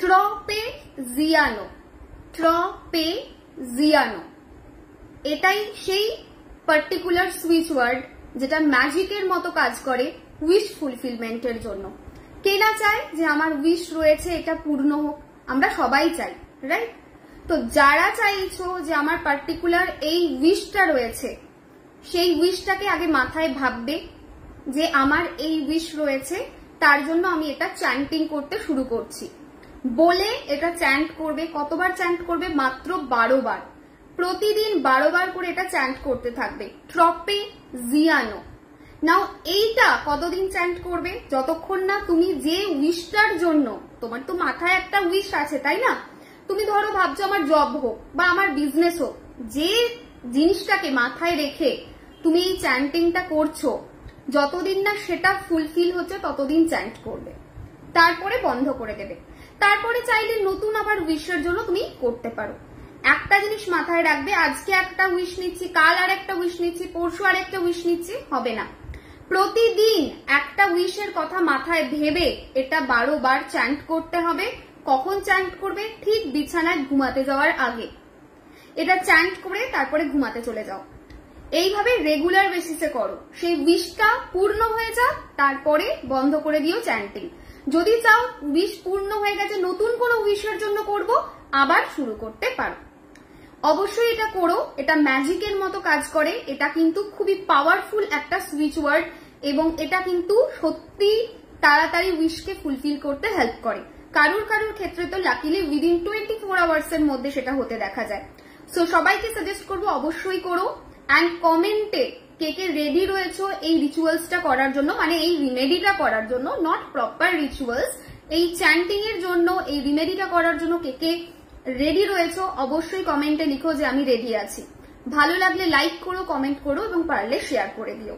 ট্রপেজিয়ানো, ট্রপেজিয়ানো, এটাই সেই particular switch word যেটা ম্যাজিকের মতো কাজ করে উইশ ফুলফিলমেন্টের জন্য। কে না চায় যে আমার উইশ রয়েছে এটা পূর্ণ হোক? আমরা সবাই চাই, রাইট? তো যারা চাইছো যে আমার পার্টিকুলার এই উইশটা রয়েছে, সেই উইশটাকে আগে মাথায় ভাববে যে আমার এই উইশ রয়েছে, তার জন্য আমি এটা চ্যান্টিং করতে শুরু করছি। বলে এটা চ্যান্ট করবে। কতবার চ্যান্ট করবে? মাত্র 12 বার। প্রতিদিন 12 বার করে এটা চ্যান্ট করতে থাকবে, ট্রপেজিয়ানো। নাও এইটা কতদিন চ্যান্ট করবে? যতক্ষণ না তুমি যে উইশটার জন্য, তোমার তো মাথায় একটা উইশ আছে তাই না? তুমি ধরো ভাবছো আমার জব হোক বা আমার বিজনেস হোক, যে জিনিসটাকে মাথায় রেখে তুমি এই চ্যান্টিংটা করছো, যতদিন না সেটা ফুলফিল হচ্ছে ততদিন চ্যান্ট করবে, তারপরে বন্ধ করে দেবে। তারপরে চাইলে নতুন আবার উইশের জন্য তুমি করতে পারো। একটা জিনিস মাথায় রাখবে, আজকে একটা উইশ নিচ্ছি, কাল আর একটা উইশ নিচ্ছি, পরশু আর একটা উইশ নিচ্ছি, হবে না। প্রতিদিন একটা উইশের কথা মাথায় ভেবে এটা 12 বার চ্যান্ট করতে হবে। কখন চ্যান্ট করবে? ঠিক বিছানায় ঘুমাতে যাওয়ার আগে এটা চ্যান্ট করে তারপরে ঘুমাতে চলে যাও। এইভাবে রেগুলার বেসিসে করো, সেই উইশটা পূর্ণ হয়ে যাক, তারপরে বন্ধ করে দিও চ্যান্টিং। যদি চাও উইশ পূর্ণ হয়ে গেছে, নতুন কোনো উইশের জন্য করব, আবার শুরু করতে পারো। অবশ্যই এটা করো, এটা ম্যাজিকের মতো কাজ করে। এটা কিন্তু খুবই পাওয়ারফুল একটা সুইচ ওয়ার্ড এবং এটা কিন্তু সত্যি তাড়াতাড়ি উইশকে ফুলফিল করতে হেল্প করে। কারুর ক্ষেত্রে তো লাকিলি উইদিন 24 আওয়ার্স এর মধ্যে সেটা হতে দেখা যায়। সো সবাইকে সাজেস্ট করবো অবশ্যই করো। অ্যান্ড কমেন্টে কে কে রেডি রয়েছো এই রিচুয়ালসটা করার জন্য, মানে এই রিমেডিটা করার জন্য, নট প্রপার রিচুয়ালস, এই চ্যান্টিং এর জন্য, এই রিমেডিটা করার জন্য কে কে রেডি রয়েছো অবশ্যই কমেন্টে লিখো যে আমি রেডি আছি। ভালো লাগলে লাইক করো, কমেন্ট করো এবং পারলে শেয়ার করে দিও।